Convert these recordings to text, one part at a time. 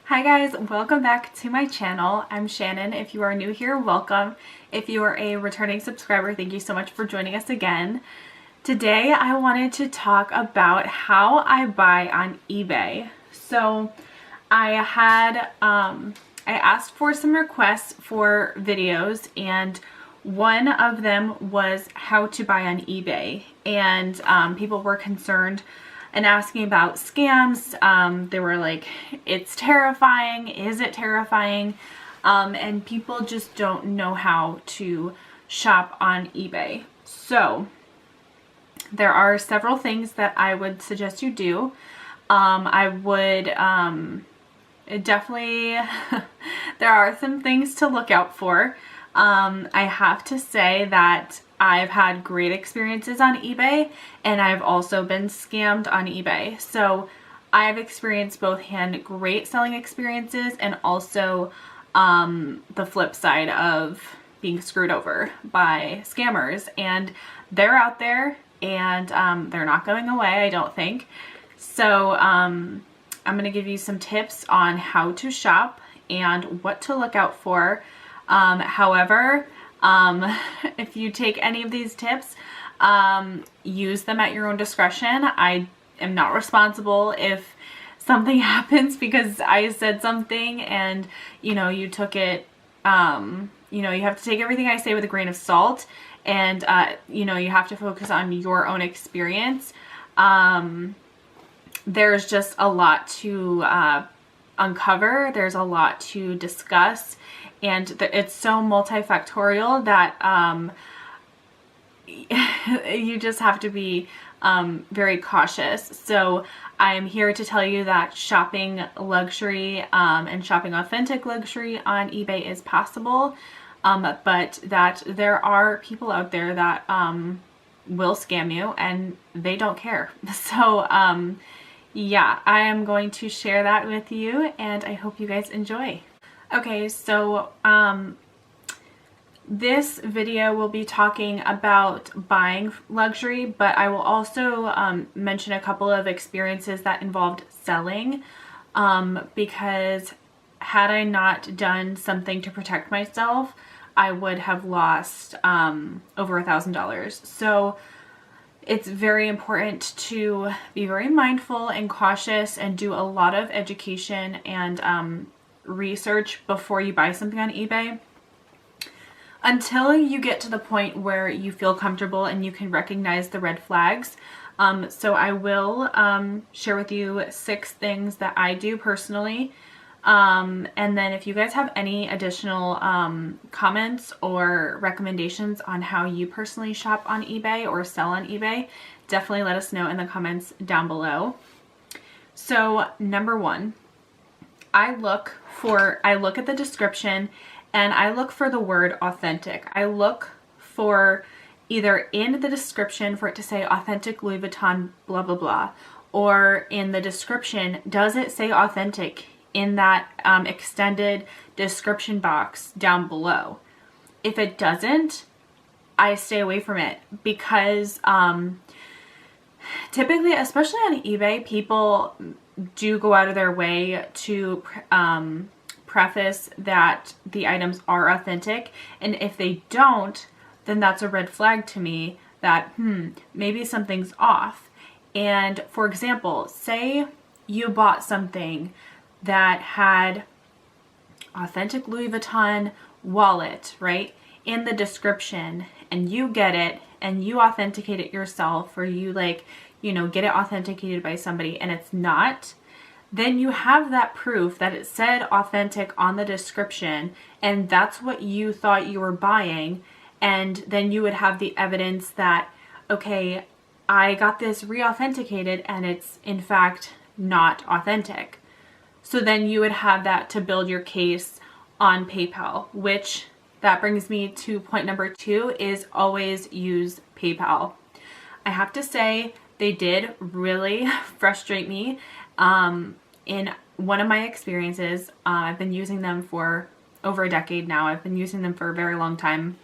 Hi guys, welcome back to my channel. I'm Shannon. If you are new here, welcome. If you are a returning subscriber, thank you so much for joining us again. Today I wanted to talk about how I buy on eBay. So I asked for some requests for videos, and one of them was how to buy on eBay, and people were concerned and asking about scams. They were like, it's terrifying. Is it terrifying? And people just don't know how to shop on eBay. So there are several things that I would suggest you do. I would definitely, there are some things to look out for. I have to say that I've had great experiences on eBay, and I've also been scammed on eBay. So I've experienced both great selling experiences and also the flip side of being screwed over by scammers. And they're out there, and they're not going away, I don't think. So I'm going to give you some tips on how to shop and what to look out for. However, if you take any of these tips, use them at your own discretion. I am not responsible if something happens because I said something and, you took it, you have to take everything I say with a grain of salt, and, you have to focus on your own experience. There's just a lot to, uncover. There's a lot to discuss. And it's so multifactorial that you just have to be very cautious. So I'm here to tell you that shopping luxury and shopping authentic luxury on eBay is possible, but that there are people out there that will scam you and they don't care. So yeah, I am going to share that with you, and I hope you guys enjoy. Okay, so this video will be talking about buying luxury, but I will also mention a couple of experiences that involved selling, because had I not done something to protect myself, I would have lost over $1,000. So it's very important to be very mindful and cautious and do a lot of education and research before you buy something on eBay, until you get to the point where you feel comfortable and you can recognize the red flags. So I will share with you 6 things that I do personally. And then if you guys have any additional comments or recommendations on how you personally shop on eBay or sell on eBay, definitely let us know in the comments down below. So number 1, I look at the description and I look for the word authentic. I look for either in the description for it to say authentic Louis Vuitton blah blah blah, or in the description, does it say authentic in that extended description box down below. If it doesn't, I stay away from it, because typically, especially on eBay, people do go out of their way to preface that the items are authentic, and if they don't, then that's a red flag to me that maybe something's off. And for example, say you bought something that had authentic Louis Vuitton wallet, right, in the description, and you get it and you authenticate it yourself, or you get it authenticated by somebody and it's not, then you have that proof that it said authentic on the description and that's what you thought you were buying. And then you would have the evidence that, okay, I got this re-authenticated and it's in fact not authentic. So then you would have that to build your case on PayPal, which that brings me to point number 2, is always use PayPal. I have to say, they did really frustrate me in one of my experiences. I've been using them for over a decade now. I've been using them for a very long time.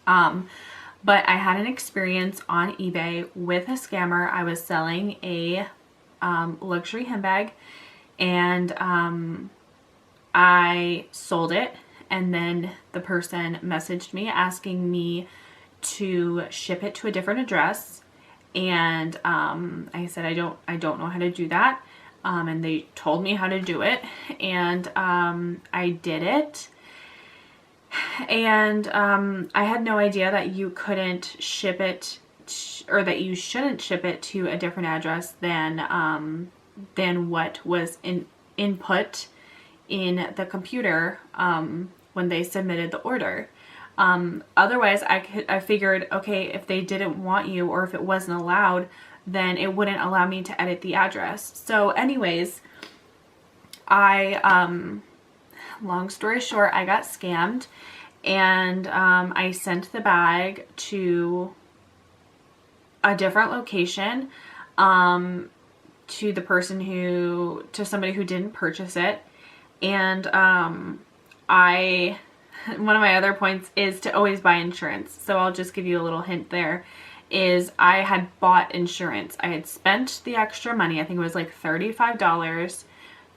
But I had an experience on eBay with a scammer. I was selling a luxury handbag, and I sold it, and then the person messaged me asking me to ship it to a different address, and I said I don't know how to do that, and they told me how to do it, and I did it. And I had no idea that you couldn't ship it or that you shouldn't ship it to a different address than what was input in the computer when they submitted the order. Otherwise, I figured, okay, if they didn't want you or if it wasn't allowed, then it wouldn't allow me to edit the address. So anyways, long story short, I got scammed, and I sent the bag to a different location, to somebody who didn't purchase it. And one of my other points is to always buy insurance. So I'll just give you a little hint there, is I had bought insurance. I had spent the extra money, I think it was like $35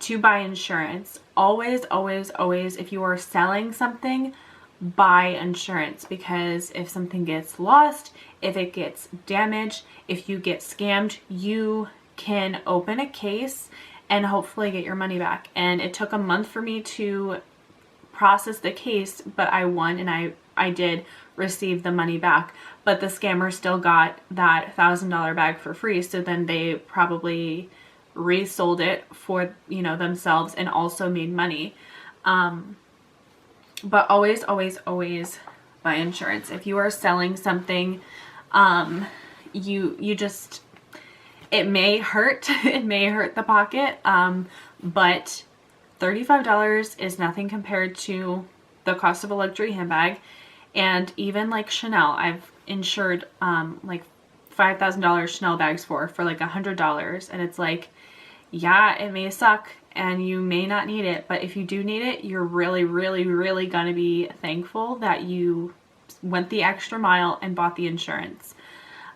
to buy insurance. Always, always, always, if you are selling something, buy insurance, because if something gets lost, if it gets damaged, if you get scammed, you can open a case and hopefully get your money back. And it took a month for me to process the case, but I won, and I did receive the money back. But the scammer still got that $1,000 bag for free, so then they probably resold it for, themselves and also made money. But always, always, always buy insurance. If you are selling something, you just, it may hurt, it may hurt the pocket, but $35 is nothing compared to the cost of a luxury handbag. And even like Chanel, I've insured like $5,000 Chanel bags for like $100, and it's like, yeah, it may suck and you may not need it, but if you do need it, you're really, really, really gonna be thankful that you went the extra mile and bought the insurance.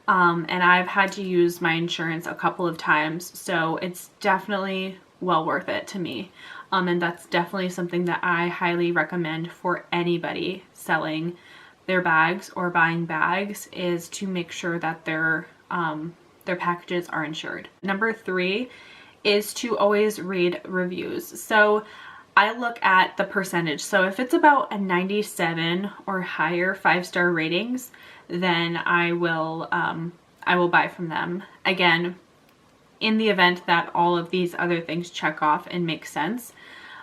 And I've had to use my insurance a couple of times, so it's definitely well worth it to me. And that's definitely something that I highly recommend for anybody selling their bags or buying bags, is to make sure that their packages are insured. Number 3 is to always read reviews. So I look at the percentage. So if it's about a 97 or higher 5-star ratings, then I will buy from them. Again, in the event that all of these other things check off and make sense.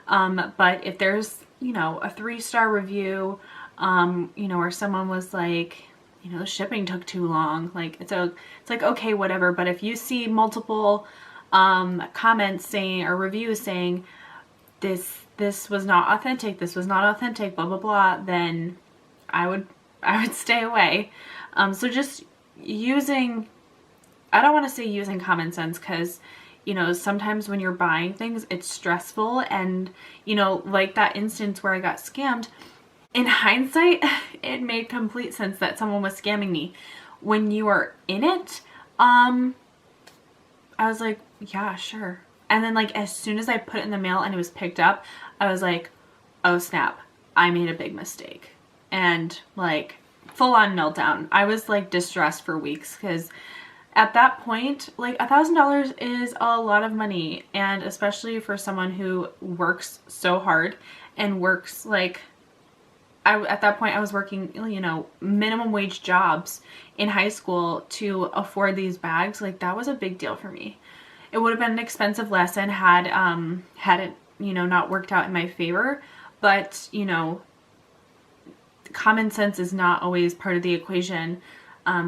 But if there's, a 3-star review, where someone was like, the shipping took too long, like it's like, okay, whatever. But if you see multiple comments saying, or reviews saying, this was not authentic, this was not authentic, blah blah blah, then I would stay away. So just using, I don't want to say using common sense, because sometimes when you're buying things, it's stressful, and like that instance where I got scammed, in hindsight it made complete sense that someone was scamming me. When you are in it, I was like, yeah, sure. And then like as soon as I put it in the mail and it was picked up, I was like, oh snap, I made a big mistake. And like full on meltdown. I was like distressed for weeks, because at that point, like $1,000 is a lot of money. And especially for someone who works so hard and works like, at that point I was working, minimum wage jobs in high school to afford these bags. Like that was a big deal for me. It would have been an expensive lesson had it, not worked out in my favor. But, common sense is not always part of the equation.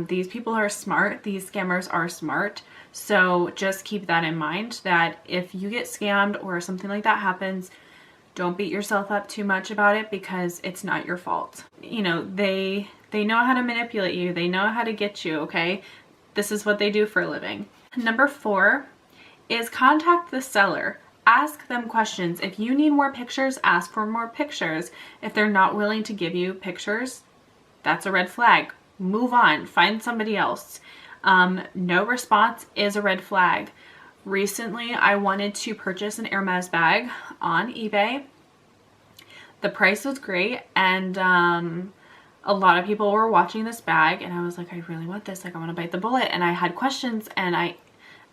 These people are smart. These scammers are smart. So just keep that in mind, that if you get scammed or something like that happens, don't beat yourself up too much about it, because it's not your fault. They know how to manipulate you. They know how to get you, okay? This is what they do for a living. Number 4 is contact the seller. Ask them questions. If you need more pictures, ask for more pictures. If they're not willing to give you pictures, that's a red flag. Move on. Find somebody else. No response is a red flag. recently I wanted to purchase an Hermes bag on eBay. The price was great, and a lot of people were watching this bag, and I was like, I really want this, like I want to bite the bullet. And I had questions, and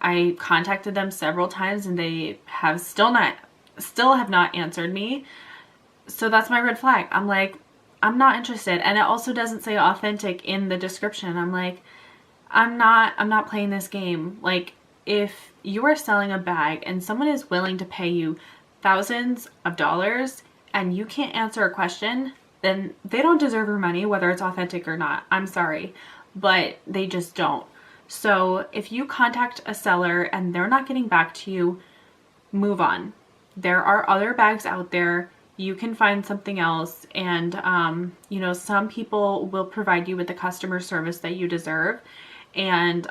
I contacted them several times, and they have still have not answered me. So that's my red flag. I'm like, I'm not interested. And it also doesn't say authentic in the description. I'm like, I'm not playing this game. Like, if you are selling a bag and someone is willing to pay you thousands of dollars and you can't answer a question, then they don't deserve your money, whether it's authentic or not. I'm sorry, but they just don't. So if you contact a seller and they're not getting back to you, move on. There are other bags out there. You can find something else, and you know, some people will provide you with the customer service that you deserve, and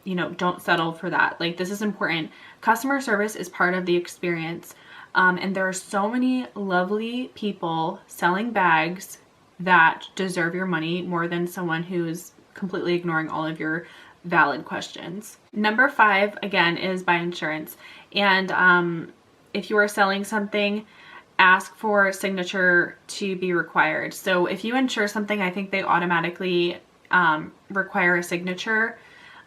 you know, don't settle for that. Like, this is important. Customer service is part of the experience, and there are so many lovely people selling bags that deserve your money more than someone who's completely ignoring all of your valid questions. Number 5, again, is buy insurance. And if you are selling something, ask for signature to be required. So if you insure something, I think they automatically require a signature,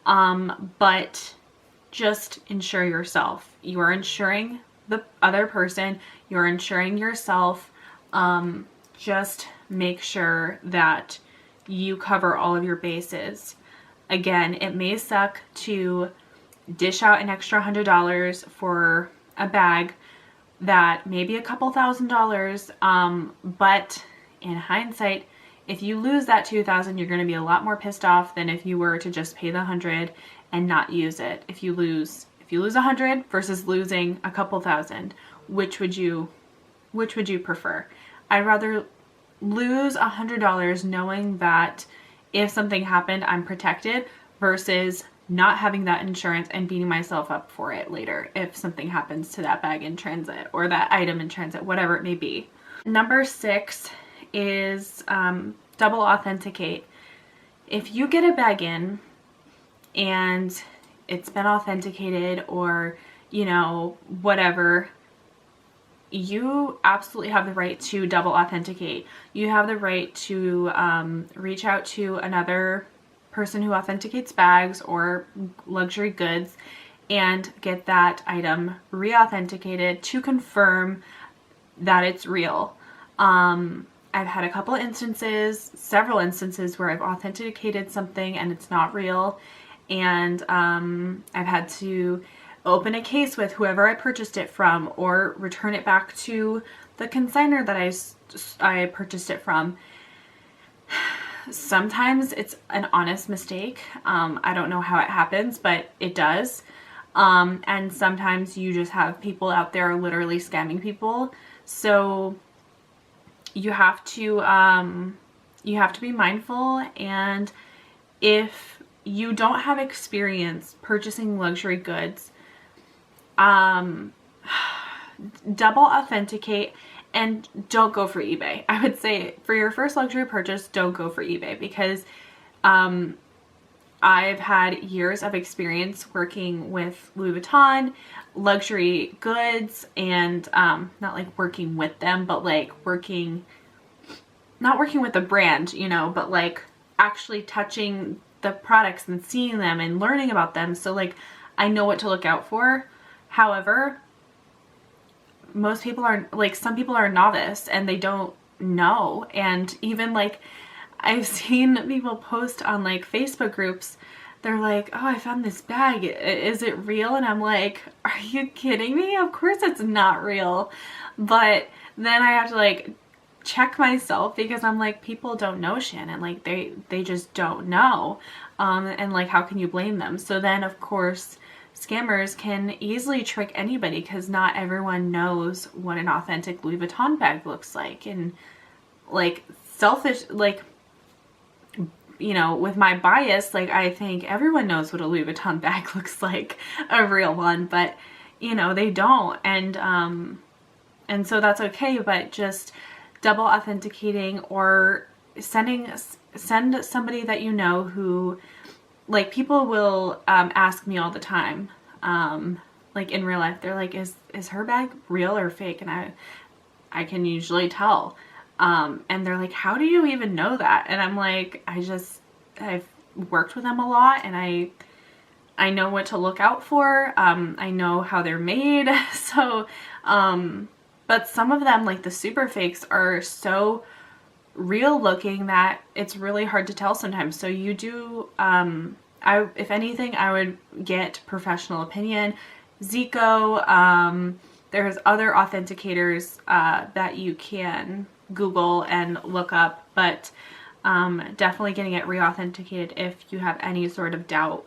but just insure yourself. You are insuring the other person, you're insuring yourself. Just make sure that you cover all of your bases. Again, it may suck to dish out an extra $100 for a bag that may be a couple $1,000s, but in hindsight, if you lose that $2,000, you're going to be a lot more pissed off than if you were to just pay the $100 and not use it. If you lose $100 versus losing a couple thousand, which would you prefer? I'd rather lose $100 knowing that if something happened, I'm protected, versus not having that insurance and beating myself up for it later if something happens to that bag in transit or that item in transit, whatever it may be. Number 6 is double authenticate. If you get a bag in and it's been authenticated, or, you know, whatever, you absolutely have the right to double authenticate. You have the right to reach out to another person who authenticates bags or luxury goods and get that item re-authenticated to confirm that it's real. I've had a couple instances, several instances, where I've authenticated something and it's not real, and I've had to open a case with whoever I purchased it from, or return it back to the consignor that I purchased it from. Sometimes it's an honest mistake. I don't know how it happens, but it does. And sometimes you just have people out there literally scamming people. So you have to be mindful. And if you don't have experience purchasing luxury goods, double authenticate. And don't go for eBay. I would say for your first luxury purchase, don't go for eBay, because I've had years of experience working with Louis Vuitton luxury goods, and not like working with them, but like not working with the brand, you know, but like actually touching the products and seeing them and learning about them. So like, I know what to look out for. However, most people are like, some people are novice and they don't know. And even like, I've seen people post on like Facebook groups, they're like, oh, I found this bag, is it real? And I'm like, are you kidding me? Of course it's not real. But then I have to like check myself, because I'm like, people don't know, Shannon. Like they just don't know. And like, how can you blame them? So then of course, scammers can easily trick anybody, because not everyone knows what an authentic Louis Vuitton bag looks like. And like, selfish, like, you know, with my bias, like, I think everyone knows what a Louis Vuitton bag looks like, a real one, but you know, they don't. And so that's okay, but just double authenticating, or send somebody that you know who, like, people will ask me all the time, like in real life. They're like, is her bag real or fake? And I can usually tell. And they're like, how do you even know that? And I'm like, I've worked with them a lot, and I know what to look out for. I know how they're made. So, but some of them, like the super fakes, are so real looking that it's really hard to tell sometimes. So you do, if anything, I would get professional opinion. Zico, there's other authenticators that you can Google and look up, but definitely getting it re-authenticated if you have any sort of doubt.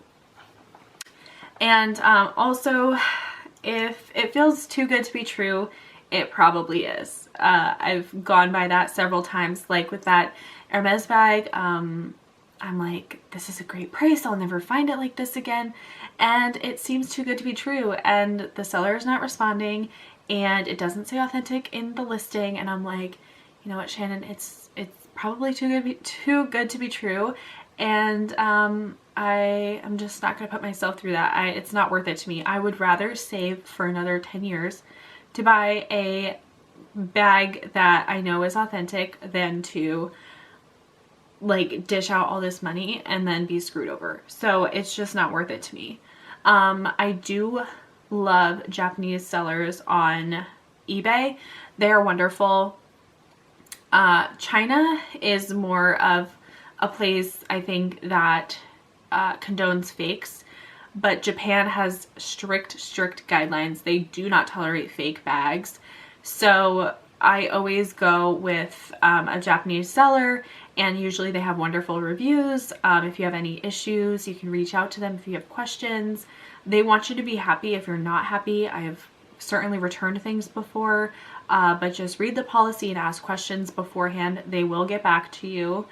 And also, if it feels too good to be true, it probably is. I've gone by that several times, like with that Hermes bag. I'm like, this is a great price, I'll never find it like this again. And it seems too good to be true, and the seller is not responding, and it doesn't say authentic in the listing. And I'm like, you know what, Shannon, it's probably too good to be true. And I am just not going to put myself through that. It's not worth it to me. I would rather save for another 10 years to buy a bag that I know is authentic than to like dish out all this money and then be screwed over. So it's just not worth it to me. I do love Japanese sellers on eBay. They're wonderful. China is more of a place, I think, that condones fakes, but Japan has strict guidelines. They do not tolerate fake bags. So I always go with a Japanese seller, and usually they have wonderful reviews. If you have any issues, you can reach out to them if you have questions. They want you to be happy. If you're not happy, I have certainly returned things before, but just read the policy and ask questions beforehand. They will get back to you.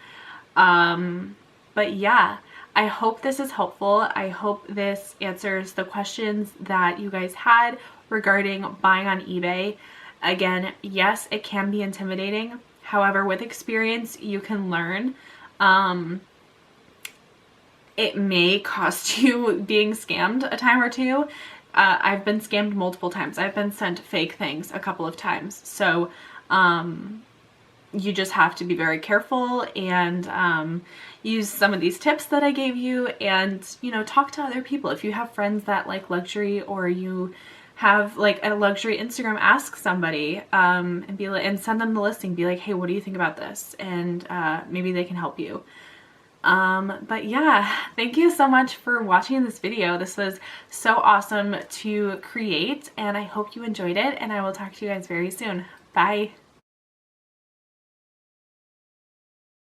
But yeah, I hope this is helpful. I hope this answers the questions that you guys had regarding buying on eBay. Again, yes, it can be intimidating. However, with experience, you can learn. It may cost you being scammed a time or two. I've been scammed multiple times. I've been sent fake things a couple of times. So, you just have to be very careful and use some of these tips that I gave you, and, you know, talk to other people. If you have friends that like luxury, or you have like a luxury Instagram, ask somebody and be like, and send them the listing. Be like, hey, what do you think about this? And maybe they can help you. But yeah, thank you so much for watching this video. This was so awesome to create, and I hope you enjoyed it, and I will talk to you guys very soon. Bye.